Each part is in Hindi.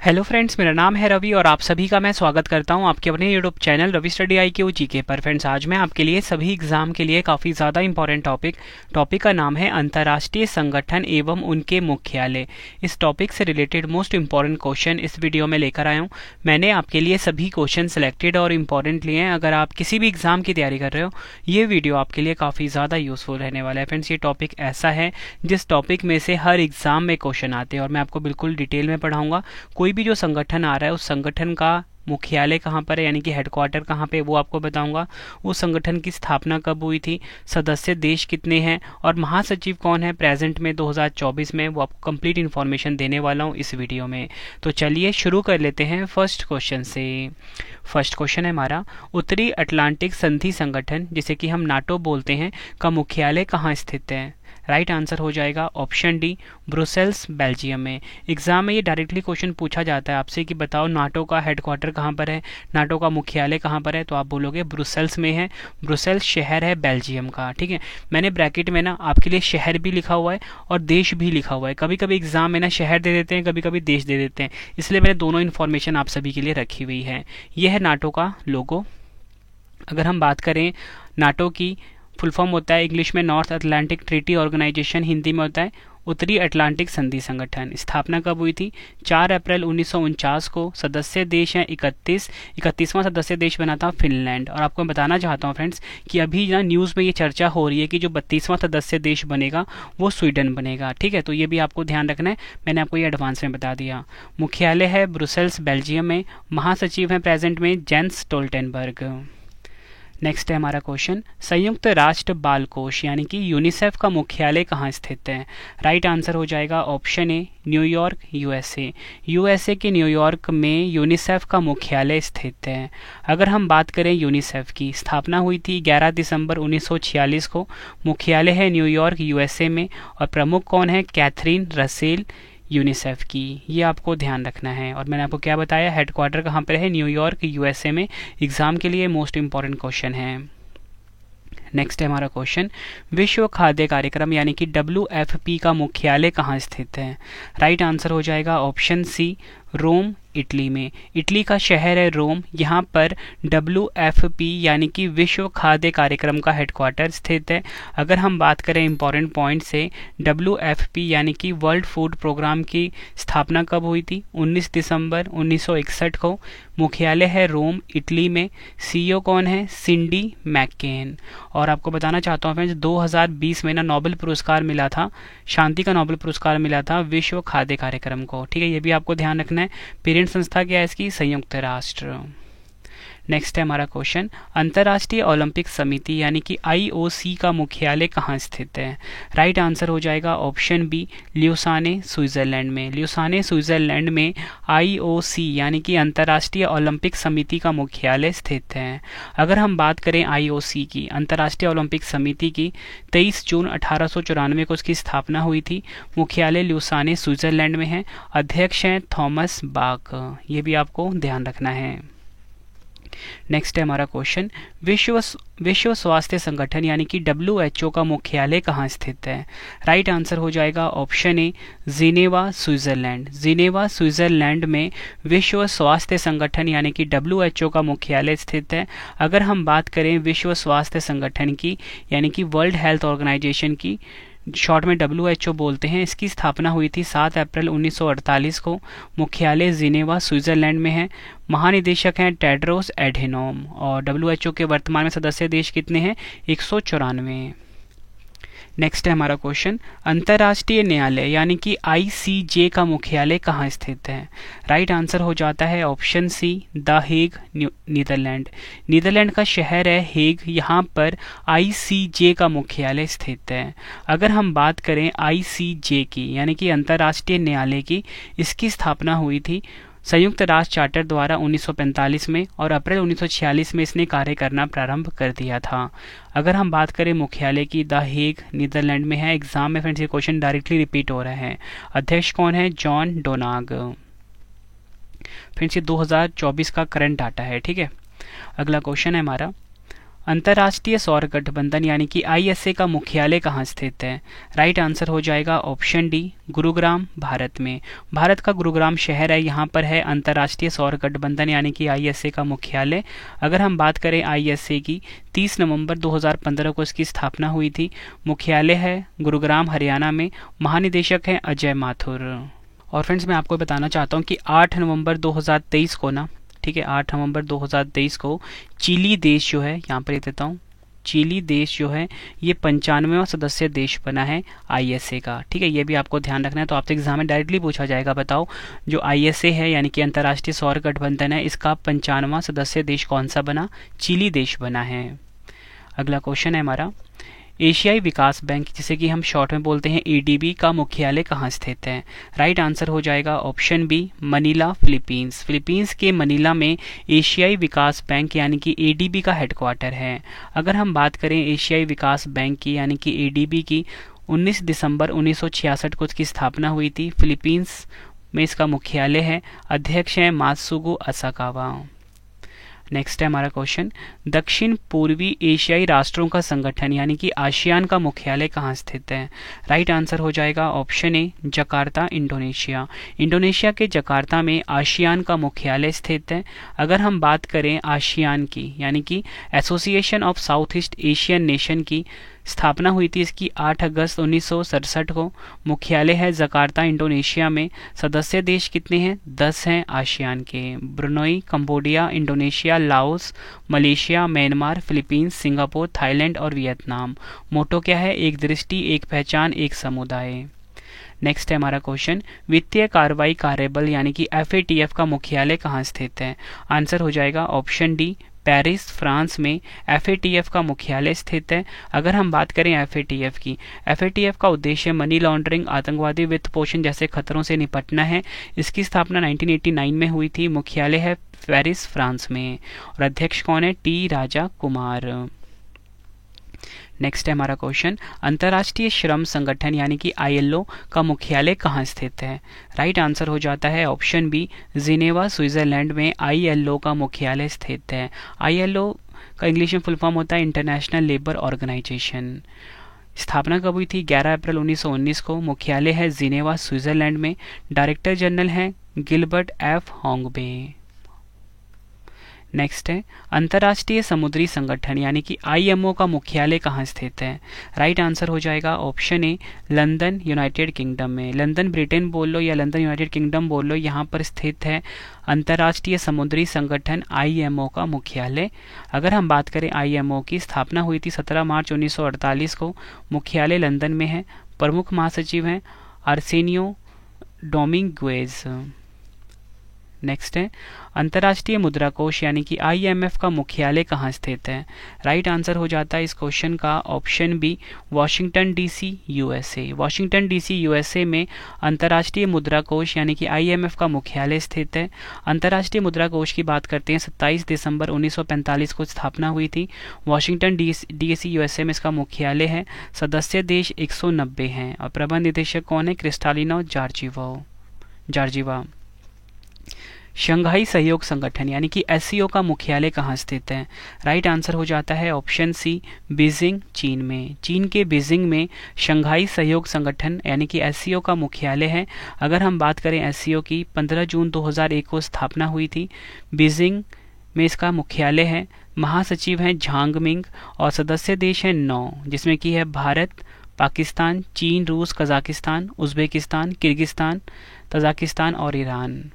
हेलो फ्रेंड्स, मेरा नाम है रवि और आप सभी का मैं स्वागत करता हूं आपके अपने YouTube channel Ravi study IQ GK पर। फ्रेंड्स, आज मैं आपके लिए सभी एग्जाम के लिए काफ़ी ज़्यादा इंपॉर्टेंट टॉपिक का नाम है अंतर्राष्ट्रीय संगठन एवं उनके मुख्यालय। इस टॉपिक से रिलेटेड मोस्ट इंपॉर्टेंट क्वेश्चन इस वीडियो में लेकर आया हूँ। मैंने आपके लिए सभी क्वेश्चन सिलेक्टेड और इम्पॉर्टेंट लिए हैं। अगर आप किसी भी एग्जाम की तैयारी कर रहे हो, ये वीडियो आपके लिए काफ़ी ज़्यादा यूजफुल रहने वाला है। फ्रेंड्स, ये टॉपिक ऐसा है जिस टॉपिक में से हर एग्जाम में क्वेश्चन आते हैं और मैं आपको बिल्कुल डिटेल में पढ़ाऊंगा। कोई भी जो संगठन आ रहा है उस संगठन का मुख्यालय कहाँ पर है, यानी कि हेडक्वार्टर कहाँ पे, वो आपको बताऊंगा। उस संगठन की स्थापना कब हुई थी, सदस्य देश कितने हैं और महासचिव कौन है प्रेजेंट में 2024 में, वो आपको कंप्लीट इन्फॉर्मेशन देने वाला हूँ इस वीडियो में। तो चलिए शुरू कर लेते हैं फर्स्ट क्वेश्चन से। फर्स्ट क्वेश्चन है हमारा, उत्तरी अटलांटिक संधि संगठन जिसे कि हम नाटो बोलते हैं का मुख्यालय कहाँ स्थित है। राइट आंसर हो जाएगा ऑप्शन डी, ब्रुसेल्स बेल्जियम में। एग्जाम में ये डायरेक्टली क्वेश्चन पूछा जाता है आपसे कि बताओ नाटो का हेडक्वार्टर कहाँ पर है, नाटो का मुख्यालय कहाँ पर है, तो आप बोलोगे ब्रुसेल्स में है। ब्रुसेल्स शहर है बेल्जियम का। ठीक है, मैंने ब्रैकेट में ना आपके लिए शहर भी लिखा हुआ है और देश भी लिखा हुआ है। कभी कभी एग्जाम में ना शहर दे देते हैं, कभी कभी देश दे देते हैं, इसलिए मैंने दोनों इन्फॉर्मेशन आप सभी के लिए रखी हुई है। यह है नाटो का लोगो। अगर हम बात करें नाटो की, फुल फॉर्म होता है इंग्लिश में North Atlantic Treaty Organisation, Hindi में होता है उत्तरी अटलांटिक संधि संगठन। स्थापना कब हुई थी, 4 अप्रैल 1949 को। सदस्य देश हैं 31वां सदस्य देश बना था फिनलैंड। और आपको मैं बताना चाहता हूँ फ्रेंड्स कि अभी ना न्यूज़ में ये चर्चा हो रही है कि जो 32वां सदस्य देश बनेगा वो स्वीडन बनेगा। ठीक है, तो ये भी आपको ध्यान रखना है, मैंने आपको ये एडवांस में बता दिया। मुख्यालय है ब्रुसेल्स बेल्जियम में। महासचिव हैं प्रेजेंट में जेंस स्टोल्टेनबर्ग। नेक्स्ट है हमारा क्वेश्चन, संयुक्त राष्ट्र बाल कोष यानी कि यूनिसेफ का मुख्यालय कहाँ स्थित है। राइट आंसर हो जाएगा option A, New York USA। USA के न्यूयॉर्क में यूनिसेफ का मुख्यालय स्थित है। अगर हम बात करें यूनिसेफ की, स्थापना हुई थी 11 दिसंबर 1946 को। मुख्यालय है न्यूयॉर्क USA में और प्रमुख कौन है, कैथरीन रसेल यूनिसेफ की। ये आपको ध्यान रखना है। और मैंने आपको क्या बताया, हेडक्वार्टर कहाँ पर है, न्यूयॉर्क USA में। एग्जाम के लिए मोस्ट इंपॉर्टेंट क्वेश्चन है। नेक्स्ट है हमारा क्वेश्चन, विश्व खाद्य कार्यक्रम यानी कि WFP का मुख्यालय कहाँ स्थित है। राइट आंसर हो जाएगा ऑप्शन सी, रोम इटली में। इटली का शहर है रोम। यहाँ पर WFP यानी कि विश्व खाद्य कार्यक्रम का हेडक्वार्टर स्थित है। अगर हम बात करें इंपॉर्टेंट पॉइंट से, WFP यानी कि वर्ल्ड फूड प्रोग्राम की स्थापना कब हुई थी, 19 दिसंबर 1961 को। मुख्यालय है रोम इटली में। CEO कौन है, सिंडी मैककेन। और आपको बताना चाहता हूँ फ्रेंड्स, 2020 में ना नोबेल पुरस्कार मिला था, शांति का नोबेल पुरस्कार मिला था विश्व खाद्य कार्यक्रम को। ठीक है, ये भी आपको ध्यान रखना है। पेरेंट संस्था क्या है इसकी, संयुक्त राष्ट्र। नेक्स्ट है हमारा क्वेश्चन, अंतर्राष्ट्रीय ओलंपिक समिति यानी कि IOC का मुख्यालय कहाँ स्थित है। राइट आंसर हो जाएगा ऑप्शन बी, ल्यूसाने स्विट्जरलैंड में। ल्यूसाने स्विट्जरलैंड में IOC यानी कि अंतर्राष्ट्रीय ओलंपिक समिति का मुख्यालय स्थित है। अगर हम बात करें IOC की, अंतर्राष्ट्रीय ओलंपिक समिति की, 23 जून 1894 को उसकी स्थापना हुई थी। मुख्यालय ल्यूसाने स्विट्जरलैंड में है। अध्यक्ष हैं थॉमस बाक। ये भी आपको ध्यान रखना है। नेक्स्ट है हमारा क्वेश्चन, विश्व स्वास्थ्य संगठन यानी कि WHO का मुख्यालय कहाँ स्थित है। राइट आंसर हो जाएगा option A, Geneva Switzerland. Geneva Switzerland में विश्व स्वास्थ्य संगठन यानी कि WHO का मुख्यालय स्थित है। अगर हम बात करें विश्व स्वास्थ्य संगठन की यानी कि वर्ल्ड हेल्थ ऑर्गेनाइजेशन की, शॉर्ट में WHO बोलते हैं, इसकी स्थापना हुई थी 7 अप्रैल 1948 को। मुख्यालय जिनेवा स्विट्जरलैंड में है। महानिदेशक हैं टेड्रोस एडेनोम। और WHO के वर्तमान में सदस्य देश कितने हैं, 194। नेक्स्ट है हमारा क्वेश्चन, अंतर्राष्ट्रीय न्यायालय यानी कि ICJ का मुख्यालय कहाँ स्थित है। राइट आंसर हो जाता है option C, the Hague Netherlands. Netherlands का शहर है हेग, यहाँ पर ICJ का मुख्यालय स्थित है। अगर हम बात करें ICJ की यानी कि अंतर्राष्ट्रीय न्यायालय की, इसकी स्थापना हुई थी संयुक्त राष्ट्र चार्टर द्वारा 1945 में और अप्रैल 1946 में इसने कार्य करना प्रारंभ कर दिया था। अगर हम बात करें मुख्यालय की, द हेग नीदरलैंड में है। एग्जाम में फ्रेंड्स ये क्वेश्चन डायरेक्टली रिपीट हो रहे हैं। अध्यक्ष कौन है, जॉन डोनाग। फ्रेंड्स ये 2024 का करंट डाटा है। ठीक है, अगला क्वेश्चन है हमारा, अंतर्राष्ट्रीय सौर गठबंधन यानी कि आईएसए का मुख्यालय कहाँ स्थित है? राइट आंसर हो जाएगा ऑप्शन डी, गुरुग्राम, भारत में। भारत का गुरुग्राम शहर है, यहाँ पर है अंतर्राष्ट्रीय सौर गठबंधन यानी कि आईएसए का मुख्यालय। अगर हम बात करें आईएसए की, 30 नवंबर 2015 को इसकी स्थापना हुई थी। मुख्यालय है गुरुग्राम, हरियाणा में। महानिदेशक है अजय माथुर। और फ्रेंड्स, मैं आपको बताना चाहता हूँ कि 8 नवंबर 2023 को ना, ठीक है, 8 नवंबर 2023 को चिली देश जो है, यहाँ पर देता हूँ, चिली देश जो है ये 95वां सदस्य देश बना है आईएसए का। ठीक है, ये भी आपको ध्यान रखना है। तो आपसे एग्जाम में डायरेक्टली पूछा जाएगा, बताओ जो आईएसए है यानी कि अंतर्राष्ट्रीय सौर गठबंधन है, इसका 95वां सदस्य देश कौन सा बना? चिली देश बना है। अगला क्वेश्चन है हमारा, एशियाई विकास बैंक जिसे कि हम शॉर्ट में बोलते हैं एडीबी का मुख्यालय कहाँ स्थित है? राइट आंसर हो जाएगा option B, Manila, Philippines. Philippines के मनीला में एशियाई विकास बैंक यानी कि एडीबी का हेडक्वार्टर है। अगर हम बात करें एशियाई विकास बैंक की यानी कि एडीबी की, 19 दिसंबर 1966 को इसकी स्थापना हुई थी। फिलीपींस में इसका मुख्यालय है। अध्यक्ष हैं मात्सुगु असाकावा। नेक्स्ट है हमारा क्वेश्चन, दक्षिण पूर्वी एशियाई राष्ट्रों का संगठन यानी कि आसियान का मुख्यालय कहाँ स्थित है? राइट आंसर हो जाएगा option A, Jakarta, Indonesia. Indonesia के जकार्ता में आसियान का मुख्यालय स्थित है। अगर हम बात करें आसियान की यानी कि association of south east Asian nation की, स्थापना हुई थी इसकी 8 अगस्त 1967 को। मुख्यालय है जकार्ता, इंडोनेशिया में। सदस्य देश कितने हैं? 10 हैं आसियान के। Brunei, Cambodia, Indonesia, Laos, Malaysia, Myanmar, Philippines, Singapore, Thailand और वियतनाम। मोटो क्या है? एक दृष्टि, एक पहचान, एक समुदाय। नेक्स्ट है हमारा क्वेश्चन, वित्तीय कार्रवाई कार्यबल यानी कि एफएटीएफ का मुख्यालय कहाँ स्थित है? आंसर हो जाएगा ऑप्शन डी, पेरिस, फ्रांस में एफएटीएफ का मुख्यालय स्थित है। अगर हम बात करें एफएटीएफ की, एफएटीएफ का उद्देश्य मनी लॉन्ड्रिंग, आतंकवादी वित्त पोषण जैसे खतरों से निपटना है। इसकी स्थापना 1989 में हुई थी। मुख्यालय है पेरिस, फ्रांस में। और अध्यक्ष कौन है? टी राजा कुमार। नेक्स्ट है हमारा क्वेश्चन, अंतर्राष्ट्रीय श्रम संगठन यानी कि आईएलओ का मुख्यालय कहाँ स्थित है? राइट आंसर हो जाता है ऑप्शन बी, जिनेवा, स्विट्जरलैंड में आईएलओ का मुख्यालय स्थित है। आईएलओ का इंग्लिश में फुल फॉर्म होता है इंटरनेशनल लेबर ऑर्गेनाइजेशन। स्थापना कब हुई थी? 11 अप्रैल 1919 को। मुख्यालय है जिनेवा, स्विट्जरलैंड में। डायरेक्टर जनरल हैं गिलबर्ट एफ होंगबे। नेक्स्ट है, अंतर्राष्ट्रीय समुद्री संगठन यानी कि आईएमओ का मुख्यालय कहाँ स्थित है? राइट आंसर हो जाएगा option A, London, United Kingdom में। लंदन ब्रिटेन बोल लो या लंदन यूनाइटेड किंगडम बोल लो, यहाँ पर स्थित है अंतर्राष्ट्रीय समुद्री संगठन आईएमओ का मुख्यालय। अगर हम बात करें आईएमओ की, स्थापना हुई थी 17 मार्च 1948 को। मुख्यालय लंदन में है। प्रमुख महासचिव हैं आर्सेनियो डोमिंगुएज। नेक्स्ट है, अंतर्राष्ट्रीय मुद्रा कोष यानी कि आईएमएफ का मुख्यालय कहाँ स्थित है? राइट आंसर हो जाता है इस क्वेश्चन का option B, Washington DC, USA. Washington DC, USA में अंतर्राष्ट्रीय मुद्रा कोष यानी कि आईएमएफ का मुख्यालय स्थित है। अंतर्राष्ट्रीय मुद्रा कोष की बात करते हैं, 27 दिसंबर 1945 को स्थापना हुई थी। वॉशिंगटन डीसी, यूएसए में इसका मुख्यालय है। सदस्य देश 190 हैं और प्रबंध निदेशक कौन है? क्रिस्टालिनो जॉर्जीवा। शंघाई सहयोग संगठन यानी कि एससीओ का मुख्यालय कहाँ स्थित है? राइट आंसर हो जाता है ऑप्शन सी, बीजिंग, चीन में। चीन के बीजिंग में शंघाई सहयोग संगठन यानी कि एससीओ का मुख्यालय है। अगर हम बात करें एससीओ की, 15 जून 2001 को स्थापना हुई थी। बीजिंग में इसका मुख्यालय है। महासचिव हैं झांग मिंग और सदस्य देश हैं 9, जिसमें कि है भारत, पाकिस्तान, चीन, रूस, कजाकिस्तान, उज्बेकिस्तान, किर्गिस्तान, तजाकिस्तान और ईरान।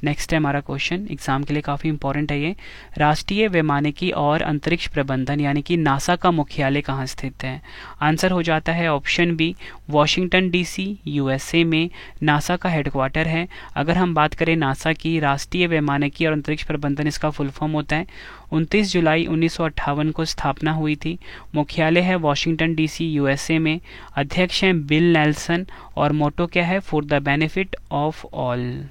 नेक्स्ट है हमारा क्वेश्चन, एग्जाम के लिए काफ़ी इंपॉर्टेंट है ये। राष्ट्रीय वैमानिकी और अंतरिक्ष प्रबंधन यानी कि नासा का मुख्यालय कहाँ स्थित है? आंसर हो जाता है option B, Washington DC, USA में नासा का हेडक्वार्टर है। अगर हम बात करें नासा की, राष्ट्रीय वैमानिकी और अंतरिक्ष प्रबंधन इसका फुल फॉर्म होता है। 29 जुलाई 1958 को स्थापना हुई थी। मुख्यालय है वॉशिंगटन डीसी, यूएसए में। अध्यक्ष हैं बिल नेल्सन और मोटो क्या है? For the benefit of all.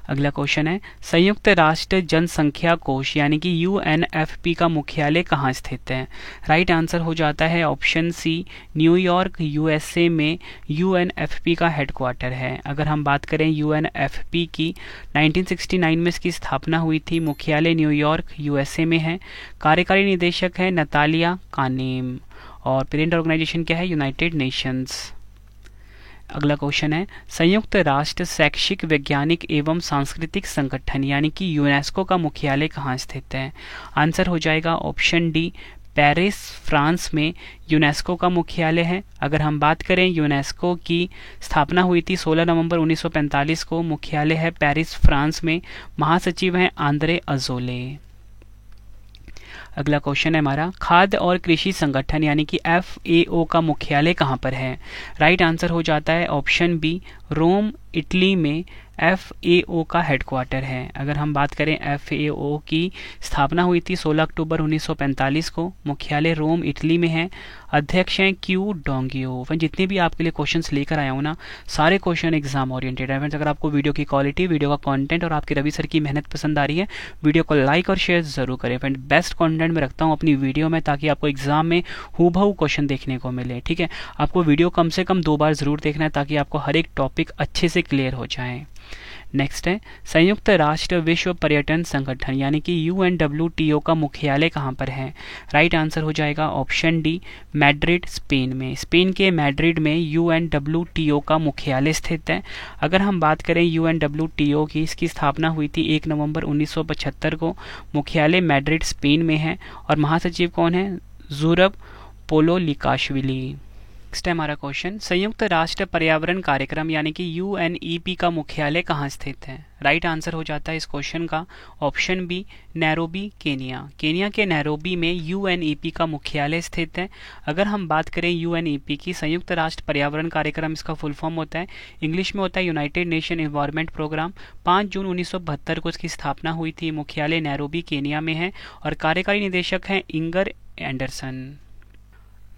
अगला क्वेश्चन है संयुक्त राष्ट्र जनसंख्या कोष यानी कि यूएनएफपी का मुख्यालय कहाँ स्थित है। राइट आंसर हो जाता है ऑप्शन सी, न्यूयॉर्क यूएसए में यूएनएफपी का हेडक्वार्टर है। अगर हम बात करें यूएनएफपी की 1969 में इसकी स्थापना हुई थी, मुख्यालय न्यूयॉर्क यूएसए में है, कार्यकारी निदेशक है नतालिया कानेम और पेरेंट ऑर्गेनाइजेशन क्या है, यूनाइटेड नेशंस। अगला क्वेश्चन है संयुक्त राष्ट्र शैक्षिक वैज्ञानिक एवं सांस्कृतिक संगठन यानी कि यूनेस्को का मुख्यालय कहाँ स्थित है। आंसर हो जाएगा ऑप्शन डी, पेरिस फ्रांस में यूनेस्को का मुख्यालय है। अगर हम बात करें यूनेस्को की स्थापना हुई थी 16 नवंबर 1945 को, मुख्यालय है पेरिस फ्रांस में, महासचिव हैं आंद्रे अजोले। अगला क्वेश्चन है हमारा खाद्य और कृषि संगठन यानी कि FAO का मुख्यालय कहाँ पर है। राइट आंसर हो जाता है ऑप्शन बी, रोम इटली में FAO का हेडक्वार्टर है। अगर हम बात करें FAO की स्थापना हुई थी 16 अक्टूबर 1945 को, मुख्यालय रोम इटली में है, अध्यक्ष हैं क्यू डोंगियो। फ्रेंड्स जितने भी आपके लिए क्वेश्चंस लेकर आया हूँ ना, सारे क्वेश्चन एग्जाम ओरिएंटेड है। फ्रेंड्स अगर आपको वीडियो की क्वालिटी, वीडियो का कंटेंट और आपके रवि सर की मेहनत पसंद आ रही है, वीडियो को लाइक और शेयर जरूर करें। फ्रेंड बेस्ट कंटेंट में रखता हूँ अपनी वीडियो में ताकि आपको एग्जाम में हूबहू क्वेश्चन देखने को मिले। ठीक है, आपको वीडियो कम से कम 2 बार जरूर देखना है ताकि आपको हर एक टॉपिक अच्छे से क्लियर हो जाए। नेक्स्ट है संयुक्त राष्ट्र विश्व पर्यटन संगठन यानी कि UNWTO का मुख्यालय कहाँ पर है। राइट आंसर हो जाएगा ऑप्शन डी, मैड्रिड स्पेन में। स्पेन के मैड्रिड में UNWTO का मुख्यालय स्थित है। अगर हम बात करें UNWTO की, इसकी स्थापना हुई थी 1 नवंबर 1975 को, मुख्यालय मैड्रिड स्पेन में है और महासचिव कौन है, ज़ुरब पोलोलिकाश्विली। नेक्स्ट है हमारा क्वेश्चन संयुक्त राष्ट्र पर्यावरण कार्यक्रम यानी कि UNEP का मुख्यालय कहाँ स्थित है। राइट आंसर हो जाता है इस क्वेश्चन का option B, Nairobi Kenya. Kenya के नैरोबी में UNEP का मुख्यालय स्थित है। अगर हम बात करें UNEP की, संयुक्त राष्ट्र पर्यावरण कार्यक्रम इसका फुल फॉर्म होता है, इंग्लिश में होता है यूनाइटेड नेशन एनवायरनमेंट प्रोग्राम। 5 जून 1972 को इसकी स्थापना हुई थी, मुख्यालय नैरोबी केनिया में है और कार्यकारी निदेशक हैं इंगर एंडरसन।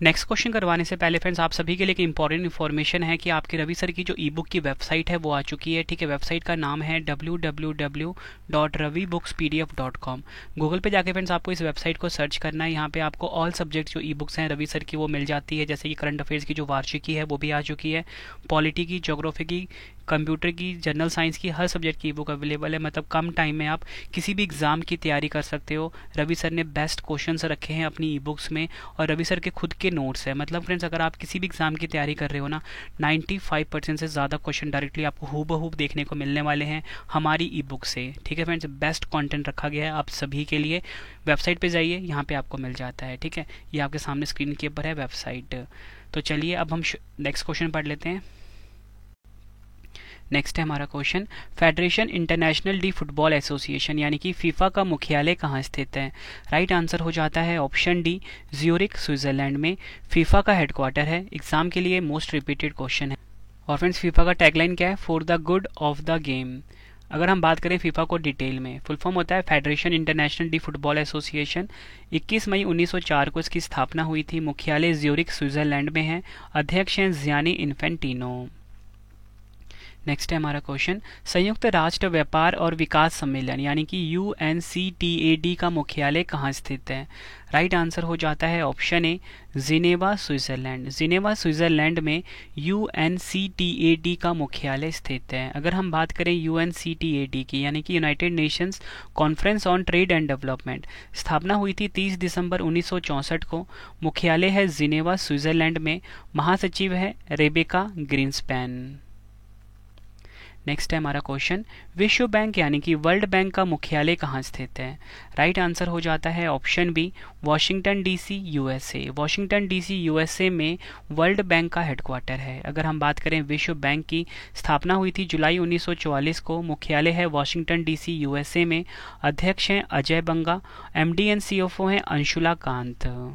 नेक्स्ट क्वेश्चन करवाने से पहले फ्रेंड्स आप सभी के लिए एक इंपॉर्टेंट इन्फॉर्मेशन है कि आपके रवि सर की जो ई बुक की वेबसाइट है वो आ चुकी है। ठीक है, वेबसाइट का नाम है www.ravibooks.pdf.com। गूगल पे जाके फ्रेंड्स आपको इस वेबसाइट को सर्च करना है। यहाँ पे आपको ऑल सब्जेक्ट जो ई बुक्स हैं रवि सर की वो मिल जाती है, जैसे कि करंट अफेयर्स की जो वार्षिकी है वो भी आ चुकी है, पॉलिटी की, ज्योग्राफी की, कंप्यूटर की, जनरल साइंस की, हर सब्जेक्ट की ई बुक अवेलेबल है। मतलब कम टाइम में आप किसी भी एग्जाम की तैयारी कर सकते हो। रवि सर ने बेस्ट क्वेश्चंस रखे हैं अपनी ई बुक्स में और रवि सर के खुद के नोट्स है। मतलब फ्रेंड्स अगर आप किसी भी एग्जाम की तैयारी कर रहे हो ना, 95% से ज़्यादा क्वेश्चन डायरेक्टली आपको हूबहू देखने को मिलने वाले हैं हमारी ई बुक से। ठीक है फ्रेंड्स, बेस्ट कंटेंट रखा गया है आप सभी के लिए। वेबसाइट पे जाइए, यहाँ पे आपको मिल जाता है। ठीक है, ये आपके सामने स्क्रीन के ऊपर है वेबसाइट। तो चलिए अब हम नेक्स्ट क्वेश्चन पढ़ लेते हैं। नेक्स्ट है हमारा question federation international D football association यानी कि फीफा का मुख्यालय कहाँ स्थित है। राइट आंसर हो जाता है ऑप्शन डी, ज्यूरिख स्विट्जरलैंड में फीफा का हेडक्वार्टर है। एग्जाम के लिए मोस्ट रिपीटेड क्वेश्चन है। और फ्रेंड्स फीफा का टैगलाइन क्या है, for the good of the game. अगर हम बात करें फीफा को डिटेल में, फुल फॉर्म होता है federation international D football association. 21 मई 1904 को इसकी स्थापना हुई थी, मुख्यालय ज्यूरिख स्विट्जरलैंड में है, अध्यक्ष हैं जियानी इन्फेंटिनो। नेक्स्ट है हमारा क्वेश्चन संयुक्त राष्ट्र व्यापार और विकास सम्मेलन यानी कि UNCTAD का मुख्यालय कहाँ स्थित है। राइट आंसर हो जाता है option A, Geneva Switzerland. Geneva Switzerland में UNCTAD का मुख्यालय स्थित है। अगर हम बात करें UNCTAD की यानी कि United Nations conference on trade and development, स्थापना हुई थी 30 दिसंबर 1964 को, मुख्यालय है जिनेवा स्विट्जरलैंड में, महासचिव है रेबेका ग्रीन्सपैन। नेक्स्ट है हमारा क्वेश्चन विश्व बैंक यानी कि वर्ल्ड बैंक का मुख्यालय कहाँ स्थित है। राइट आंसर हो जाता है option B, Washington DC USA। Washington DC USA में वर्ल्ड बैंक का हेडक्वार्टर है। अगर हम बात करें विश्व बैंक की, स्थापना हुई थी जुलाई 1944 को, मुख्यालय है वॉशिंगटन DC USA में, अध्यक्ष हैं अजय बंगा, MD एंड CFO हैं अंशुला कांत।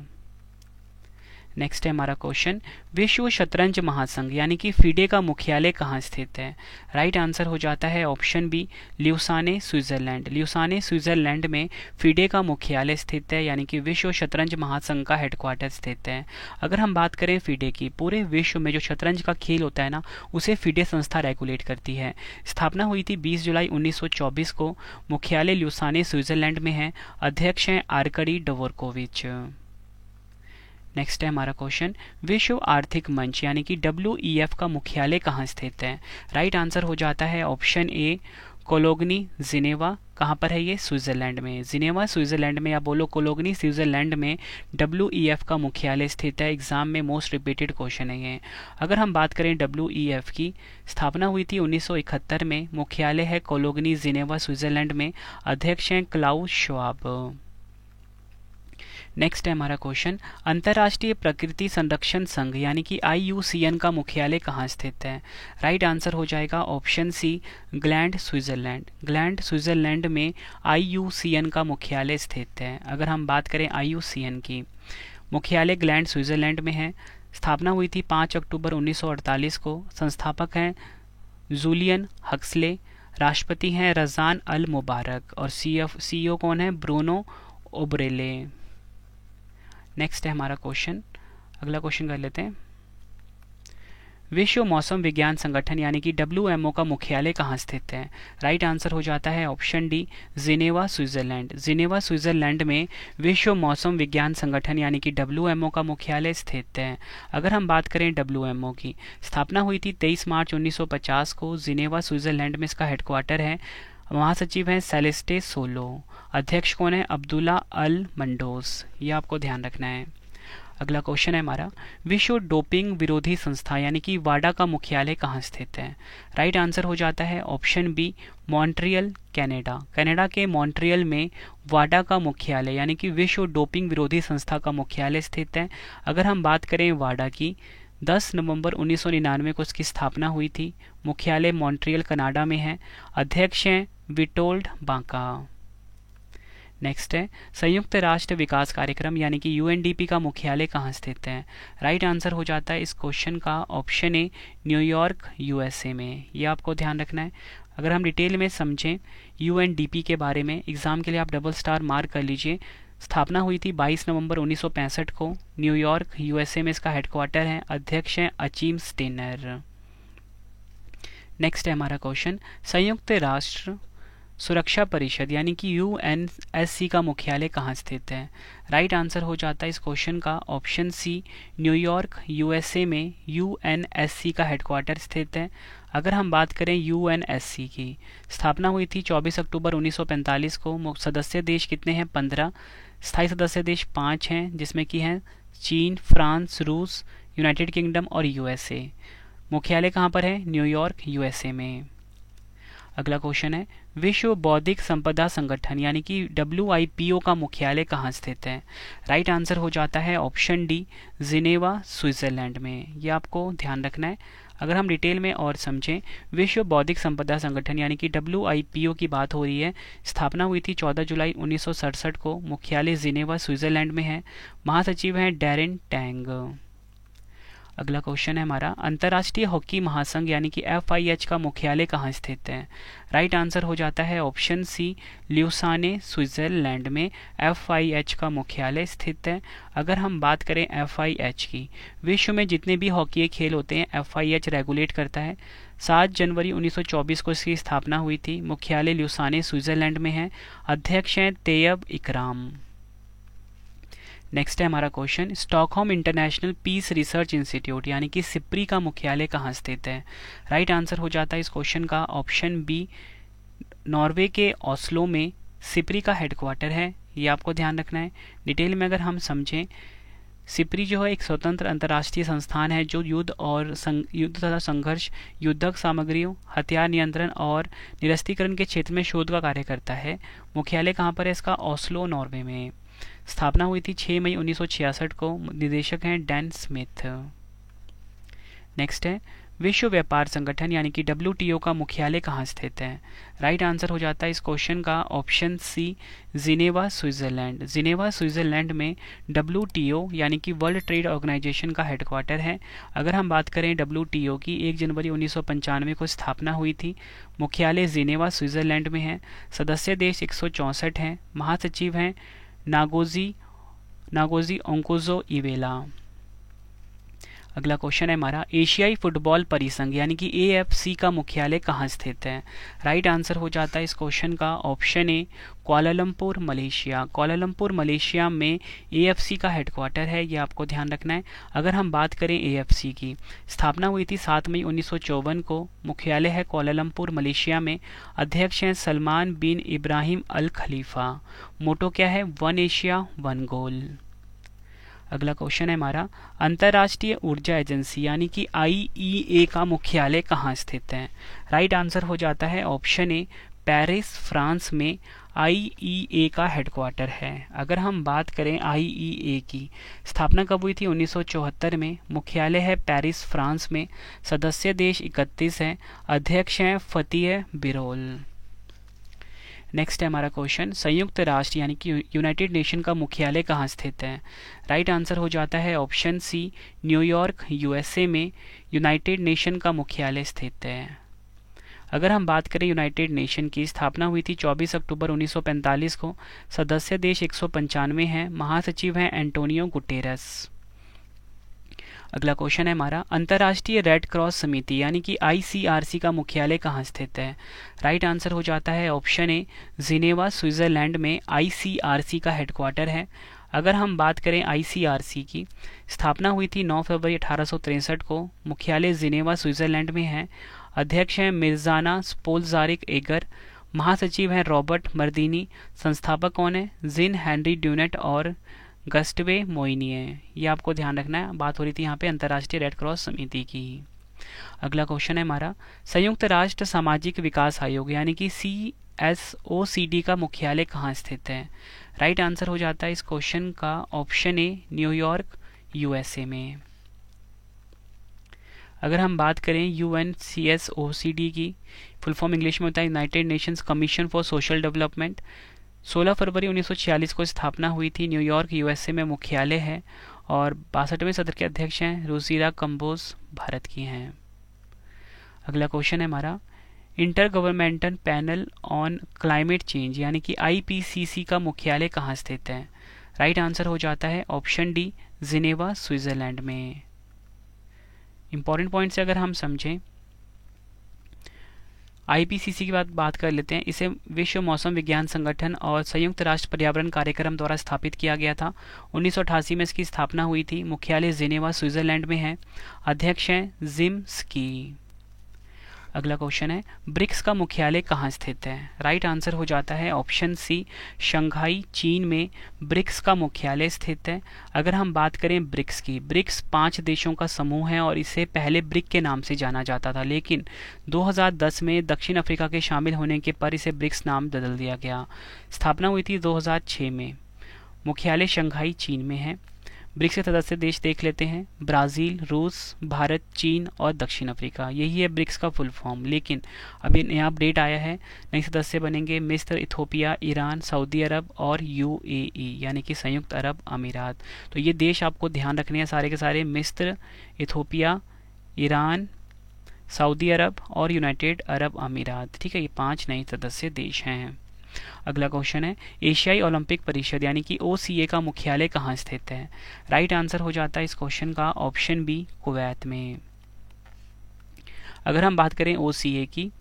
नेक्स्ट है हमारा क्वेश्चन, विश्व शतरंज महासंघ यानी कि फीडे का मुख्यालय कहाँ स्थित है? राइट आंसर हो जाता है ऑप्शन बी, ल्यूसाने स्विट्जरलैंड। ल्यूसाने स्विट्जरलैंड में फीडे का मुख्यालय स्थित है, यानी कि विश्व शतरंज महासंघ का हेडक्वार्टर स्थित है। अगर हम बात करें फीडे की, पूरे विश्व में जो शतरंज का खेल होता है ना, उसे फीडे संस्था रेगुलेट करती है। स्थापना हुई थी 20 जुलाई 1924 को। मुख्यालय ल्यूसाने स्विट्जरलैंड में है। अध्यक्ष हैं आर्कडी डवोरकोविच। नेक्स्ट है हमारा क्वेश्चन, विश्व आर्थिक मंच यानी कि WEF का मुख्यालय कहाँ स्थित है? राइट आंसर हो जाता है ऑप्शन ए, कोलोगनी जिनेवा। कहाँ पर है ये? स्विट्जरलैंड में। जिनेवा स्विट्जरलैंड में, या बोलो कोलोगनी स्विट्जरलैंड में WEF का मुख्यालय स्थित है। एग्जाम में मोस्ट रिपीटेड क्वेश्चन है ये। अगर हम बात करें WEF की, स्थापना हुई थी 1971 में। मुख्यालय है कोलोगनी जिनेवा स्विट्जरलैंड में। अध्यक्ष हैं क्लाउस श्वाब। नेक्स्ट है हमारा क्वेश्चन, अंतर्राष्ट्रीय प्रकृति संरक्षण संघ यानी कि IUCN का मुख्यालय कहाँ स्थित है? राइट आंसर हो जाएगा option C, Gland Switzerland. Gland Switzerland में IUCN का मुख्यालय स्थित है। अगर हम बात करें IUCN की, मुख्यालय ग्लैंड स्विट्जरलैंड में है। स्थापना हुई थी 5 अक्टूबर 1948 को। संस्थापक हैं जूलियन हक्सले। राष्ट्रपति हैं रजान अल मुबारक और CEO कौन है? ब्रूनो ओब्रेले। नेक्स्ट है हमारा क्वेश्चन, अगला क्वेश्चन कर लेते हैं, विश्व मौसम विज्ञान संगठन यानी कि WMO का मुख्यालय कहाँ स्थित है? राइट आंसर हो जाता है option D, Geneva Switzerland. Geneva Switzerland में विश्व मौसम विज्ञान संगठन यानी कि WMO का मुख्यालय स्थित है। अगर हम बात करें WMO की, स्थापना हुई थी 23 मार्च 1950 को। जिनेवा स्विट्जरलैंड में इसका हेडक्वार्टर है। महासचिव हैं सेलेस्टे सोलो। अध्यक्ष कौन है? अब्दुल्ला अल मंडोस। ये आपको ध्यान रखना है। अगला क्वेश्चन है हमारा, विश्व डोपिंग विरोधी संस्था यानी कि वाडा का मुख्यालय कहाँ स्थित है? राइट आंसर हो जाता है option B, Montreal Canada. Canada के मॉन्ट्रियल में वाडा का मुख्यालय यानी कि विश्व डोपिंग विरोधी संस्था का मुख्यालय स्थित है। अगर हम बात करें वाडा की, 10 नवंबर 1999 को इसकी स्थापना हुई थी। मुख्यालय मॉन्ट्रियल कनाडा में है। अध्यक्ष हैं विटोल्ड बांका। नेक्स्ट है, संयुक्त राष्ट्र विकास कार्यक्रम यानी कि UNDP का मुख्यालय कहाँ स्थित है? राइट आंसर हो जाता है इस क्वेश्चन का ऑप्शन ए, न्यूयॉर्क USA में। ये आपको ध्यान रखना है। अगर हम डिटेल में समझें UNDP के बारे में, एग्जाम के लिए आप डबल स्टार मार्क कर लीजिए। स्थापना हुई थी 22 नवंबर 1965 को। न्यूयॉर्क USA में इसका हेडक्वार्टर है। अध्यक्ष हैं अचीम स्टेनर। नेक्स्ट है हमारा क्वेश्चन, संयुक्त राष्ट्र सुरक्षा परिषद यानी कि UNSC का मुख्यालय कहाँ स्थित है? राइट आंसर हो जाता है इस क्वेश्चन का ऑप्शन सी, न्यूयॉर्क USA में UNSC का हेडक्वार्टर स्थित है। अगर हम बात करें UNSC की, स्थापना हुई थी 24 अक्टूबर 1945 को। सदस्य देश कितने हैं? 15। स्थायी सदस्य देश 5 हैं, जिसमें कि हैं चीन, फ्रांस, रूस, यूनाइटेड किंगडम और USA। मुख्यालय कहाँ पर है? न्यूयॉर्क USA में। अगला क्वेश्चन है, विश्व बौद्धिक संपदा संगठन यानी कि WIPO का मुख्यालय कहाँ स्थित है? राइट आंसर हो जाता है ऑप्शन डी, जिनेवा स्विट्जरलैंड में। ये आपको ध्यान रखना है। अगर हम डिटेल में और समझें, विश्व बौद्धिक संपदा संगठन यानी कि WIPO की बात हो रही है। स्थापना हुई थी 14 जुलाई 1967 को। मुख्यालय जिनेवा स्विट्जरलैंड में है। महासचिव हैं डैरेन टैंग। अगला क्वेश्चन है हमारा, अंतर्राष्ट्रीय हॉकी महासंघ यानी कि FIH का मुख्यालय कहाँ स्थित है? राइट आंसर हो जाता है ऑप्शन सी, ल्यूसाने स्विट्जरलैंड में FIH का मुख्यालय स्थित है। अगर हम बात करें FIH की, विश्व में जितने भी हॉकी खेल होते हैं FIH रेगुलेट करता है। 7 जनवरी 1924 को इसकी स्थापना हुई थी। मुख्यालय ल्यूसाने स्विट्जरलैंड में है। अध्यक्ष हैं तैयब इकराम। नेक्स्ट है हमारा question, Stockholm International Peace Research Institute यानी कि सिप्री का मुख्यालय कहाँ स्थित है? राइट आंसर हो जाता है इस क्वेश्चन का ऑप्शन बी, नॉर्वे के ओस्लो में सिप्री का हेडक्वार्टर है। ये आपको ध्यान रखना है। डिटेल में अगर हम समझें, सिप्री जो है एक स्वतंत्र अंतर्राष्ट्रीय संस्थान है जो युद्ध तथा संघर्ष, युद्धक सामग्रियों, हथियार नियंत्रण और निरस्तीकरण के क्षेत्र में शोध का कार्य करता है। मुख्यालय कहाँ पर है इसका? ओस्लो नॉर्वे में। स्थापना हुई थी 6 मई 1966 को। निदेशक हैं डैन स्मिथ। नेक्स्ट है, विश्व व्यापार संगठन यानी कि WTO का मुख्यालय कहाँ स्थित है? राइट आंसर हो जाता है इस क्वेश्चन का option C, Geneva Switzerland. Geneva Switzerland में WTO यानी कि वर्ल्ड ट्रेड ऑर्गेनाइजेशन का हेडक्वार्टर है। अगर हम बात करें WTO की, 1 जनवरी 1995 को स्थापना हुई थी। मुख्यालय जिनेवा स्विट्जरलैंड में है। सदस्य देश 164 हैं। महासचिव हैं नागोजी ओंकोजो इवेला। अगला क्वेश्चन है हमारा, एशियाई फुटबॉल परिसंघ यानी कि AFC का मुख्यालय कहाँ स्थित है? राइट आंसर हो जाता है इस क्वेश्चन का option A, Kuala Lumpur Malaysia. Kuala Lumpur Malaysia में AFC का हेडक्वार्टर है, ये आपको ध्यान रखना है। अगर हम बात करें AFC की, स्थापना हुई थी 7 मई 1954 को। मुख्यालय है कुआलालंपुर मलेशिया में। अध्यक्ष हैं सलमान बिन इब्राहिम अल खलीफा। मोटो क्या है? One Asia one goal. अगला क्वेश्चन है हमारा, अंतर्राष्ट्रीय ऊर्जा एजेंसी यानी कि IEA का मुख्यालय कहाँ स्थित है? राइट आंसर हो जाता है ऑप्शन ए, पेरिस फ्रांस में IEA का हेडक्वार्टर है। अगर हम बात करें IEA की, स्थापना कब हुई थी? 1974 में। मुख्यालय है पेरिस फ्रांस में। सदस्य देश 31 हैं। अध्यक्ष हैं फतिह बिरोल। नेक्स्ट है हमारा क्वेश्चन, संयुक्त राष्ट्र यानी कि यूनाइटेड नेशन का मुख्यालय कहाँ स्थित है? राइट आंसर हो जाता है ऑप्शन सी, न्यूयॉर्क USA में यूनाइटेड नेशन का मुख्यालय स्थित है। अगर हम बात करें यूनाइटेड नेशन की, स्थापना हुई थी 24 अक्टूबर 1945 को। सदस्य देश 195 हैं। महासचिव हैं एंटोनियो गुटेरस। अगला क्वेश्चन है हमारा, अंतर्राष्ट्रीय रेड क्रॉस समिति यानी कि ICRC का मुख्यालय कहाँ स्थित है? राइट आंसर हो जाता है ऑप्शन ए, जिनेवा स्विट्जरलैंड में ICRC का हेडक्वार्टर है। अगर हम बात करें ICRC की, स्थापना हुई थी 9 फरवरी 1863 को। मुख्यालय जिनेवा स्विट्जरलैंड में है। अध्यक्ष हैं मिर्जाना स्पोल्जारिक एगर। महासचिव हैं रॉबर्ट मर्दीनी। संस्थापक कौन है? जिन हेनरी ड्यूनेट और गस्टवे मोइनिए। ये आपको ध्यान रखना है। बात हो रही थी यहाँ पे अंतर्राष्ट्रीय रेड क्रॉस समिति की। अगला क्वेश्चन है हमारा, संयुक्त राष्ट्र सामाजिक विकास आयोग यानी कि CSOCD का मुख्यालय कहाँ स्थित है? राइट आंसर हो जाता है इस क्वेश्चन का ऑप्शन ए, न्यूयॉर्क USA में। अगर हम बात करें UNCSOCD की, फुल फॉर्म इंग्लिश में होता है United Nations commission for social development. 16 फरवरी 1946 को स्थापना हुई थी। न्यूयॉर्क USA में मुख्यालय है। और 62वें सदर के अध्यक्ष हैं रुजीरा कंबोज, भारत की हैं। अगला क्वेश्चन है हमारा, inter governmental panel on climate change यानी कि IPCC का मुख्यालय कहाँ स्थित है? राइट आंसर हो जाता है ऑप्शन डी, जिनेवा स्विट्जरलैंड में। इंपॉर्टेंट पॉइंट से अगर हम समझें, IPCC की बात कर लेते हैं। इसे विश्व मौसम विज्ञान संगठन और संयुक्त राष्ट्र पर्यावरण कार्यक्रम द्वारा स्थापित किया गया था। 1988 में इसकी स्थापना हुई थी। मुख्यालय जिनेवा स्विट्जरलैंड में है। अध्यक्ष हैं जिम स्की। अगला क्वेश्चन है, ब्रिक्स का मुख्यालय कहाँ स्थित है? राइट आंसर हो जाता है ऑप्शन सी, शंघाई चीन में ब्रिक्स का मुख्यालय स्थित है। अगर हम बात करें ब्रिक्स की, ब्रिक्स 5 देशों का समूह है और इसे पहले ब्रिक के नाम से जाना जाता था, लेकिन 2010 में दक्षिण अफ्रीका के शामिल होने के पर इसे ब्रिक्स नाम बदल दिया गया। स्थापना हुई थी 2006 में। मुख्यालय शंघाई चीन में है। ब्रिक्स के सदस्य देश देख लेते हैं, ब्राज़ील, रूस, भारत, चीन और दक्षिण अफ्रीका। यही है ब्रिक्स का फुल फॉर्म। लेकिन अभी नया अपडेट आया है, नए सदस्य बनेंगे मिस्र, इथोपिया, ईरान, सऊदी अरब और UAE यानी कि संयुक्त अरब अमीरात। तो ये देश आपको ध्यान रखने हैं सारे के सारे, मिस्र, इथोपिया, ईरान, सऊदी अरब और यूनाइटेड अरब अमीरात। ठीक है, ये 5 नए सदस्य देश हैं। अगला क्वेश्चन है, एशियाई ओलंपिक परिषद यानी कि OCA का मुख्यालय कहाँ स्थित है? राइट आंसर हो जाता है इस क्वेश्चन का ऑप्शन बी, कुवैत में। अगर हम बात करें OCA की,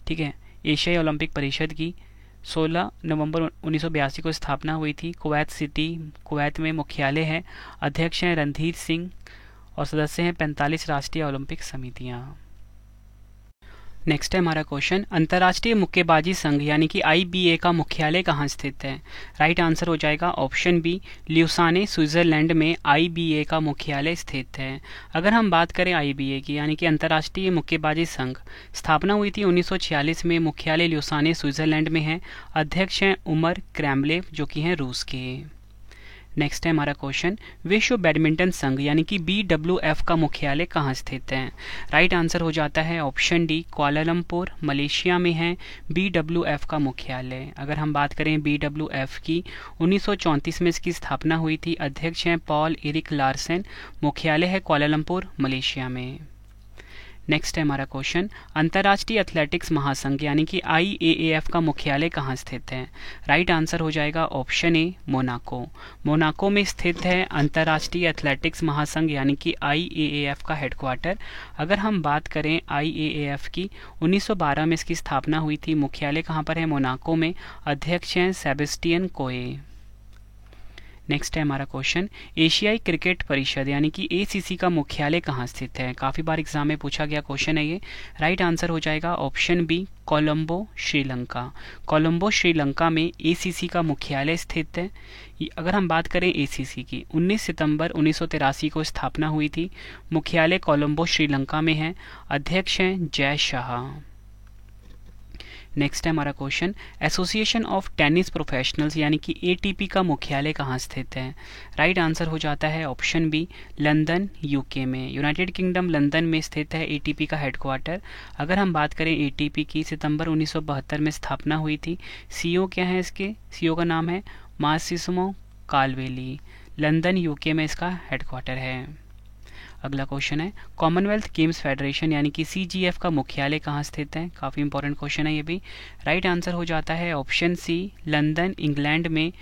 ठीक है, एशियाई ओलंपिक परिषद की, 16 नवंबर 1982 को स्थापना हुई थी। कुवैत सिटी, कुवैत में मुख्यालय है। अध्यक्ष हैं रणधीर सिंह और सदस्य हैं 45 राष्ट्रीय ओलंपिक समितियां। नेक्स्ट है हमारा क्वेश्चन, अंतर्राष्ट्रीय मुक्केबाजी संघ यानी कि IBA का मुख्यालय कहाँ स्थित है? राइट आंसर हो जाएगा ऑप्शन बी, ल्यूसाने स्विट्जरलैंड में IBA का मुख्यालय स्थित है। अगर हम बात करें IBA की यानी कि अंतर्राष्ट्रीय मुक्केबाजी संघ, स्थापना हुई थी 1946 में। मुख्यालय ल्यूसाने स्विट्जरलैंड में है। अध्यक्ष हैं उमर क्रैम्बलेव जो कि हैं रूस के। नेक्स्ट है हमारा क्वेश्चन, विश्व बैडमिंटन संघ यानी कि BWF का मुख्यालय कहाँ स्थित है? राइट आंसर हो जाता है ऑप्शन डी, कुआलालंपुर, मलेशिया में है BWF का मुख्यालय। अगर हम बात करें BWF की, 1934 में इसकी स्थापना हुई थी। अध्यक्ष हैं पॉल एरिक लार्सन, मुख्यालय है कुआलालंपुर, मलेशिया में। नेक्स्ट है हमारा क्वेश्चन, अंतर्राष्ट्रीय एथलेटिक्स महासंघ यानी कि IAAF का मुख्यालय कहाँ स्थित है? राइट आंसर हो जाएगा ऑप्शन ए, मोनाको। मोनाको में स्थित है अंतर्राष्ट्रीय एथलेटिक्स महासंघ यानी कि IAAF का हेडक्वार्टर। अगर हम बात करें IAAF की, 1912 में इसकी स्थापना हुई थी। मुख्यालय कहाँ पर है? मोनाको में। अध्यक्ष हैं सेबेस्टियन कोए। नेक्स्ट है हमारा क्वेश्चन, एशियाई क्रिकेट परिषद यानी कि ACC का मुख्यालय कहाँ स्थित है? काफ़ी बार एग्जाम में पूछा गया क्वेश्चन है ये। राइट आंसर हो जाएगा ऑप्शन बी, कोलंबो, श्रीलंका। कोलंबो श्रीलंका में ACC का मुख्यालय स्थित है। अगर हम बात करें ACC की, 19 सितंबर 1983 को स्थापना हुई थी। मुख्यालय कोलंबो श्रीलंका में है। अध्यक्ष हैं जय शाह। नेक्स्ट है हमारा question, association of tennis professionals यानी कि ATP का मुख्यालय कहाँ स्थित है? राइट आंसर हो जाता है ऑप्शन बी, लंदन, UK में। यूनाइटेड किंगडम लंदन में स्थित है ATP का हेडक्वार्टर। अगर हम बात करें ATP की, सितंबर 1972 में स्थापना हुई थी। CEO क्या है इसके? CEO का नाम है मासिमो काल्वेली। लंदन, UK में इसका हेडक्वार्टर है। अगला क्वेश्चन है, कॉमनवेल्थ गेम्स फेडरेशन यानी कि CGF का मुख्यालय कहाँ स्थित है? काफ़ी इंपॉर्टेंट क्वेश्चन है ये भी। राइट आंसर हो जाता है ऑप्शन सी, लंदन, इंग्लैंड में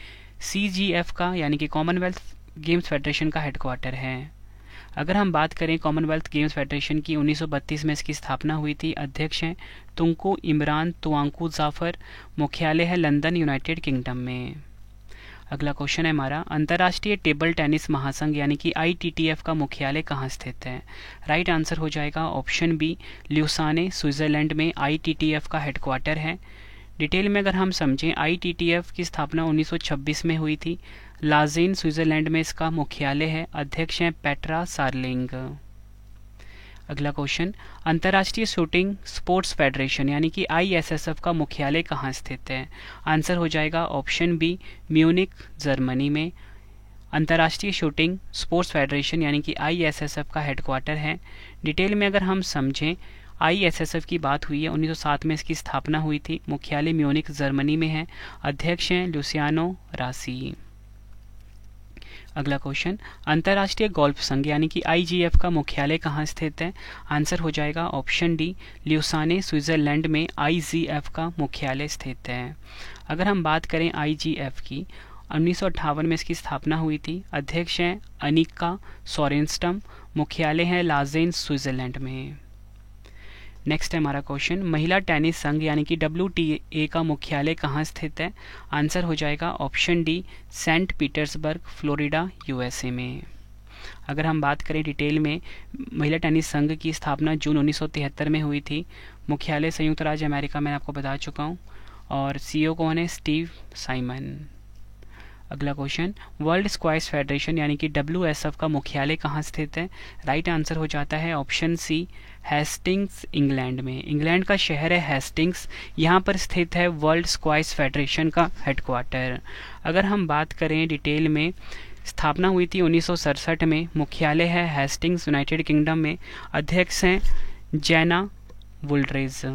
CGF का यानी कि कॉमनवेल्थ गेम्स फेडरेशन का हेडक्वार्टर है। अगर हम बात करें कॉमनवेल्थ गेम्स फेडरेशन की, 1932 में इसकी स्थापना हुई थी। अध्यक्ष हैं तुंकु इमरान तुआंकू जाफर। मुख्यालय है लंदन, यूनाइटेड किंगडम में। अगला क्वेश्चन है हमारा, अंतर्राष्ट्रीय टेबल टेनिस महासंघ यानी कि ITTF का मुख्यालय कहाँ स्थित है? राइट आंसर हो जाएगा ऑप्शन बी, ल्यूसाने, स्विट्जरलैंड में ITTF का हेडक्वार्टर है। डिटेल में अगर हम समझें, ITTF की स्थापना 1926 में हुई थी। लाजेन, स्विट्जरलैंड में इसका मुख्यालय है। अध्यक्ष हैं पेट्रा सार्लिंग। अगला क्वेश्चन, अंतर्राष्ट्रीय शूटिंग स्पोर्ट्स फेडरेशन यानी कि ISSF का मुख्यालय कहाँ स्थित है? आंसर हो जाएगा ऑप्शन बी, म्यूनिक, जर्मनी में। अंतर्राष्ट्रीय शूटिंग स्पोर्ट्स फेडरेशन यानी कि ISSF का हेडक्वार्टर है। डिटेल में अगर हम समझें, ISSF की बात हुई है, 1907 में इसकी स्थापना हुई थी। मुख्यालय म्यूनिक, जर्मनी में है। अध्यक्ष हैं लुसियानो रासी। अगला क्वेश्चन, अंतर्राष्ट्रीय गोल्फ संघ यानी कि IGF का मुख्यालय कहाँ स्थित है? आंसर हो जाएगा ऑप्शन डी, ल्यूसाने, स्विट्जरलैंड में IGF का मुख्यालय स्थित है। अगर हम बात करें IGF की, 1958 में इसकी स्थापना हुई थी। अध्यक्ष हैं अनिका सोरेनस्टम। मुख्यालय है लाजेन, स्विट्जरलैंड में। नेक्स्ट है हमारा क्वेश्चन, महिला टेनिस संघ यानी कि WTA का मुख्यालय कहाँ स्थित है? आंसर हो जाएगा option D, Saint Petersburg, Florida, USA में। अगर हम बात करें डिटेल में, महिला टेनिस संघ की स्थापना जून 1973 में हुई थी। मुख्यालय संयुक्त राज्य अमेरिका में आपको बता चुका हूँ। और CEO कौन है? Steve Simon. अगला क्वेश्चन, वर्ल्ड स्क्वैश फेडरेशन यानी कि WSF का मुख्यालय कहाँ स्थित है? राइट आंसर हो जाता है ऑप्शन सी, हेस्टिंग्स, इंग्लैंड में। इंग्लैंड का शहर है हेस्टिंग्स, यहाँ पर स्थित है वर्ल्ड स्क्वैश फेडरेशन का हेडक्वार्टर। अगर हम बात करें डिटेल में, स्थापना हुई थी 1967 में। मुख्यालय है हेस्टिंग्स, यूनाइटेड किंगडम में। अध्यक्ष हैं जैना वुल्ड्रेज।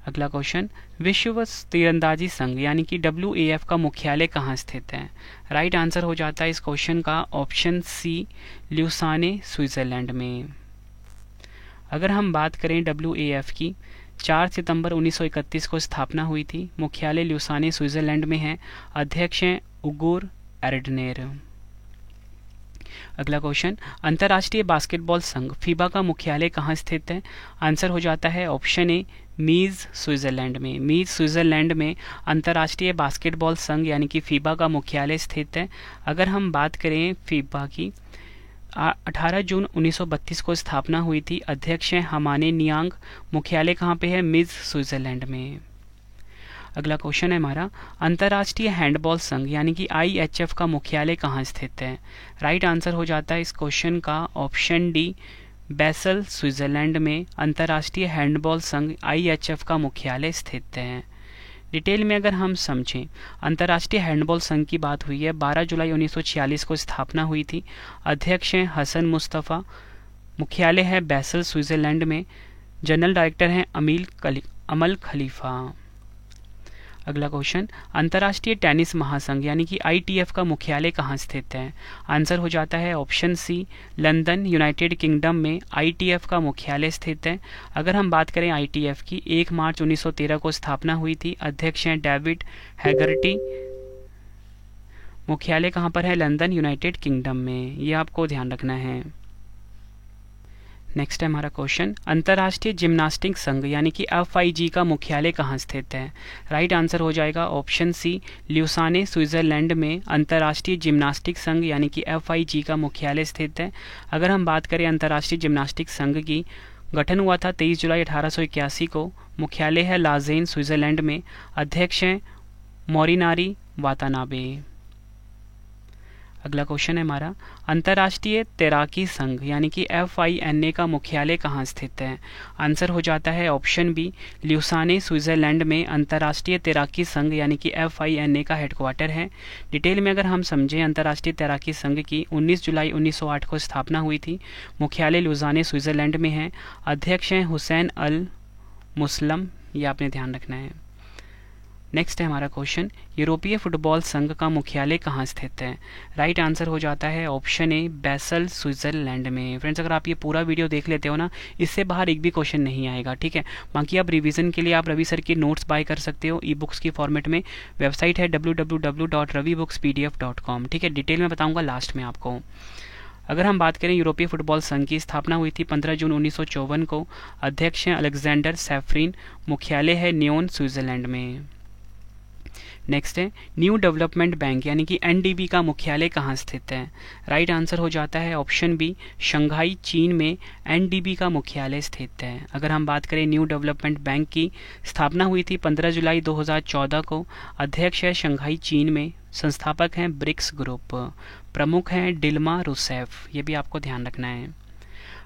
अगला क्वेश्चन, विश्व तीरंदाजी संघ यानी कि WAF का मुख्यालय कहाँ स्थित है? राइट आंसर हो जाता है इस क्वेश्चन का ऑप्शन सी, ल्यूसाने, स्विट्जरलैंड में। अगर हम बात करें WAF की, 4 सितंबर 1931 को स्थापना हुई थी। मुख्यालय ल्यूसाने, स्विट्जरलैंड में है। अध्यक्ष हैं उगुर एर्डनेर। अगला क्वेश्चन, अंतर्राष्ट्रीय बास्केटबॉल संघ FIBA का मुख्यालय कहाँ स्थित है? आंसर हो जाता है ऑप्शन ए, मीज, स्विट्जरलैंड में। मीज, स्विट्जरलैंड में अंतर्राष्ट्रीय बास्केटबॉल संघ यानी कि FIBA का मुख्यालय स्थित है। अगर हम बात करें FIBA की, 18 जून 1932 को स्थापना हुई थी। अध्यक्ष हैं हमाने नियांग। मुख्यालय कहाँ पे है? मीज, स्विट्जरलैंड में। अगला क्वेश्चन है हमारा, अंतर्राष्ट्रीय हैंडबॉल संघ यानी कि IHF का मुख्यालय कहाँ स्थित है? राइट आंसर हो जाता है इस क्वेश्चन का ऑप्शन डी, बेसल, स्विट्जरलैंड में अंतर्राष्ट्रीय हैंडबॉल संघ IHF का मुख्यालय स्थित है। डिटेल में अगर हम समझें, अंतर्राष्ट्रीय हैंडबॉल संघ की बात हुई है। 12 जुलाई 1946 को स्थापना हुई थी। अध्यक्ष हैं हसन मुस्तफ़ा। मुख्यालय है बैसल स्विट्जरलैंड में। जनरल डायरेक्टर हैं अमल खलीफा। अगला क्वेश्चन, अंतर्राष्ट्रीय टेनिस महासंघ यानी कि ITF का मुख्यालय कहाँ स्थित है? आंसर हो जाता है option C, London, United Kingdom में ITF का मुख्यालय स्थित है। अगर हम बात करें ITF की, 1 मार्च 1913 को स्थापना हुई थी। अध्यक्ष हैं डेविड हैगर्टी। मुख्यालय कहाँ पर है? लंदन, यूनाइटेड किंगडम में। ये आपको ध्यान रखना है। नेक्स्ट है हमारा क्वेश्चन, अंतर्राष्ट्रीय जिम्नास्टिक संघ यानी कि FIG का मुख्यालय कहाँ स्थित है? राइट आंसर हो जाएगा ऑप्शन सी, ल्यूसाने, स्विट्जरलैंड में अंतर्राष्ट्रीय जिम्नास्टिक संघ यानी कि FIG का मुख्यालय स्थित है। अगर हम बात करें अंतर्राष्ट्रीय जिम्नास्टिक संघ की, गठन हुआ था 23 जुलाई 1881 को। मुख्यालय है लाजेन, स्विट्जरलैंड में। अध्यक्ष हैं मोरिनारी वातानाबे। अगला क्वेश्चन है हमारा, अंतर्राष्ट्रीय तैराकी संघ यानी कि FINA का मुख्यालय कहाँ स्थित है? आंसर हो जाता है ऑप्शन बी, ल्यूसाने, स्विट्जरलैंड में अंतर्राष्ट्रीय तैराकी संघ यानी कि FINA का हेडक्वार्टर है। डिटेल में अगर हम समझें, अंतर्राष्ट्रीय तैराकी संघ की 19 जुलाई 1908 को स्थापना हुई थी। मुख्यालय लुसाने, स्विट्जरलैंड में है। अध्यक्ष हैं हुसैन अल मुस्लम। ये आपने ध्यान रखना है। नेक्स्ट है हमारा क्वेश्चन, यूरोपीय फुटबॉल संघ का मुख्यालय कहाँ स्थित है? राइट आंसर हो जाता है ऑप्शन ए, बैसल, स्विट्जरलैंड में। फ्रेंड्स, अगर आप ये पूरा वीडियो देख लेते हो ना, इससे बाहर एक भी क्वेश्चन नहीं आएगा, ठीक है। बाकी आप रिवीजन के लिए आप रवि सर की नोट्स बाय कर सकते हो ई बुक्स की फॉर्मेट में। वेबसाइट है www.ravibookspdf.com, ठीक है। डिटेल में बताऊँगा लास्ट में आपको। अगर हम बात करें यूरोपीय फुटबॉल संघ की, स्थापना हुई थी 15 जून 1954 को। अध्यक्ष हैं अलेक्जेंडर सैफरिन। मुख्यालय है न्योन, स्विट्जरलैंड में। नेक्स्ट है न्यू डेवलपमेंट बैंक यानी कि NDB का मुख्यालय कहाँ स्थित है? राइट आंसर हो जाता है ऑप्शन बी, शंघाई, चीन में NDB का मुख्यालय स्थित है। अगर हम बात करें न्यू डेवलपमेंट बैंक की, स्थापना हुई थी 15 जुलाई 2014 को। अध्यक्ष है शंघाई, चीन में। संस्थापक हैं ब्रिक्स ग्रुप। प्रमुख हैं डिल्मा रूसेफ। ये भी आपको ध्यान रखना है।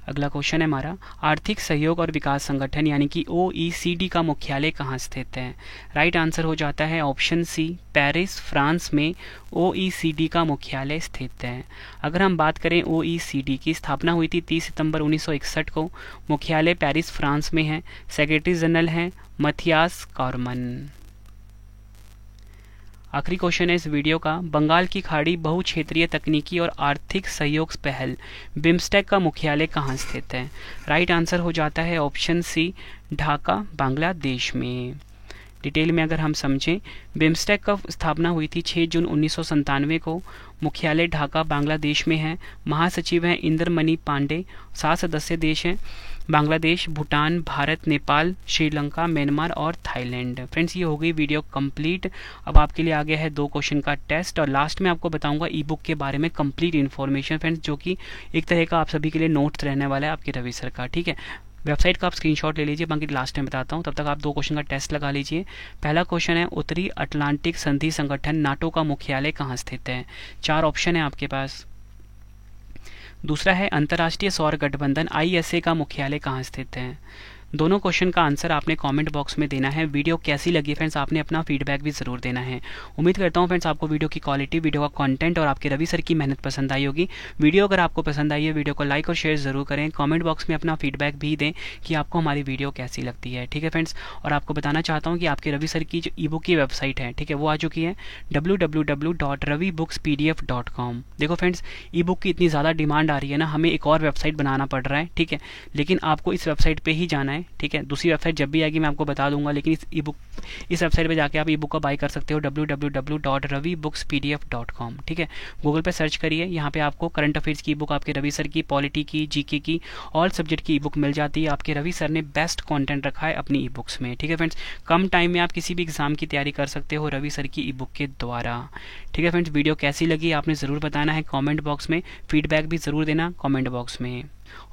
अगला क्वेश्चन है हमारा, आर्थिक सहयोग और विकास संगठन यानी कि OECD का मुख्यालय कहाँ स्थित है? राइट आंसर हो जाता है ऑप्शन सी, पेरिस, फ्रांस में OECD का मुख्यालय स्थित है। अगर हम बात करें OECD की, स्थापना हुई थी 30 सितंबर 1961 को। मुख्यालय पेरिस, फ्रांस में है। सेक्रेटरी जनरल हैं मथियास कॉरमन। आखिरी क्वेश्चन है इस वीडियो का, बंगाल की खाड़ी बहुक्षेत्रीय तकनीकी और आर्थिक सहयोग पहल बिम्स्टेक का मुख्यालय कहाँ स्थित है? राइट आंसर हो जाता है ऑप्शन सी, ढाका, बांग्लादेश में। डिटेल में अगर हम समझें, बिम्स्टेक का स्थापना हुई थी 6 जून 1997 को। मुख्यालय ढाका, बांग्लादेश में है। महासचिव हैं इंद्रमणि पांडे। 7 सदस्य देश हैं बांग्लादेश, भूटान, भारत, नेपाल, श्रीलंका, म्यांमार और थाईलैंड। फ्रेंड्स, ये हो गई वीडियो कंप्लीट। अब आपके लिए आ गया है 2 क्वेश्चन का टेस्ट और लास्ट में आपको बताऊंगा ई बुक के बारे में कंप्लीट इन्फॉर्मेशन फ्रेंड्स, जो कि एक तरह का आप सभी के लिए नोट्स रहने वाला है आपके रवि सर का, ठीक है। वेबसाइट का आप स्क्रीनशॉट ले लीजिए, बाकी लास्ट टाइम बताता हूँ, तब तक आप 2 क्वेश्चन का टेस्ट लगा लीजिए। पहला क्वेश्चन है, उत्तरी अटलांटिक संधि संगठन नाटो का मुख्यालय कहाँ स्थित है? 4 ऑप्शन है आपके पास। दूसरा है, अंतर्राष्ट्रीय सौर गठबंधन ISA का मुख्यालय कहाँ स्थित है? दोनों क्वेश्चन का आंसर आपने कमेंट बॉक्स में देना है। वीडियो कैसी लगी फ्रेंड्स, आपने अपना फीडबैक भी जरूर देना है। उम्मीद करता हूँ फ्रेंड्स आपको वीडियो की क्वालिटी, वीडियो का कंटेंट और आपके रवि सर की मेहनत पसंद आई होगी। वीडियो अगर आपको पसंद आई है, वीडियो को लाइक और शेयर जरूर करें। कमेंट बॉक्स में अपना फीडबैक भी दें कि आपको हमारी वीडियो कैसी लगती है, ठीक है फ्रेंड्स। और आपको बताना चाहता हूँ कि आपके रवि सर की जो ई बुक की वेबसाइट है, ठीक है, वो आ चुकी है www.ravibookspdf.com। देखो फ्रेंड्स, ई बुक की इतनी ज़्यादा डिमांड आ रही है ना, हमें एक और वेबसाइट बनाना पड़ रहा है, ठीक है, लेकिन आपको इस वेबसाइट पर ही जाना है, ठीक है। दूसरी वेबसाइट जब भी आएगी मैं आपको बता दूंगा, लेकिन इस वेबसाइट पे जाके आप ई बुक का बाय कर सकते हो www.ravibookspdf.com, ठीक है। गूगल पे सर्च करिए, यहाँ पे आपको करंट अफेयर्स की बुक, आपके रवि सर की पॉलिटी की, जीके की, ऑल सब्जेक्ट की ई बुक मिल जाती है। आपके रवि सर ने बेस्ट कंटेंट रखा है अपनी ई बुक्स में, ठीक है फ्रेंड्स। कम टाइम में आप किसी भी एग्जाम की तैयारी कर सकते हो रवि सर की ई बुक के द्वारा, ठीक है फ्रेंड्स। वीडियो कैसी लगी आपने ज़रूर बताना है कमेंट बॉक्स में, फीडबैक भी ज़रूर देना कमेंट बॉक्स में।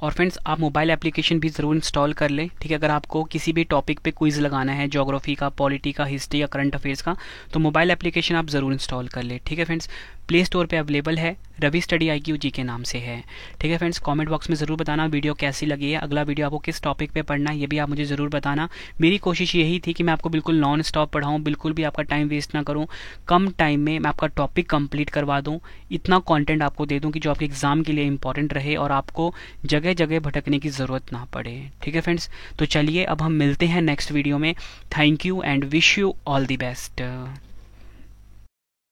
और फ्रेंड्स, आप मोबाइल एप्लीकेशन भी ज़रूर इंस्टॉल कर लें, ठीक है। अगर आपको किसी भी टॉपिक पे क्विज लगाना है, ज्योग्राफी का, पॉलिटी का, हिस्ट्री या करंट अफेयर्स का, तो मोबाइल एप्लीकेशन आप ज़रूर इंस्टॉल कर लें, ठीक है फ्रेंड्स। प्ले स्टोर पे अवेलेबल है, रवि स्टडी IQ जी के नाम से है। ठीक है फ्रेंड्स, कमेंट बॉक्स में ज़रूर बताना वीडियो कैसी लगी है, अगला वीडियो आपको किस टॉपिक पे पढ़ना है ये भी आप मुझे ज़रूर बताना। मेरी कोशिश यही थी कि मैं आपको बिल्कुल नॉन स्टॉप पढ़ाऊँ, बिल्कुल भी आपका टाइम वेस्ट ना करूँ, कम टाइम में मैं आपका टॉपिक कंप्लीट करवा दूँ, इतना कंटेंट आपको दे दूँ कि जो आपके एग्ज़ाम के लिए इंपॉर्टेंट रहे और आपको जगह जगह भटकने की ज़रूरत ना पड़े। ठीक है फ्रेंड्स, तो चलिए अब हम मिलते हैं नेक्स्ट वीडियो में। Thank you and wish you all the best.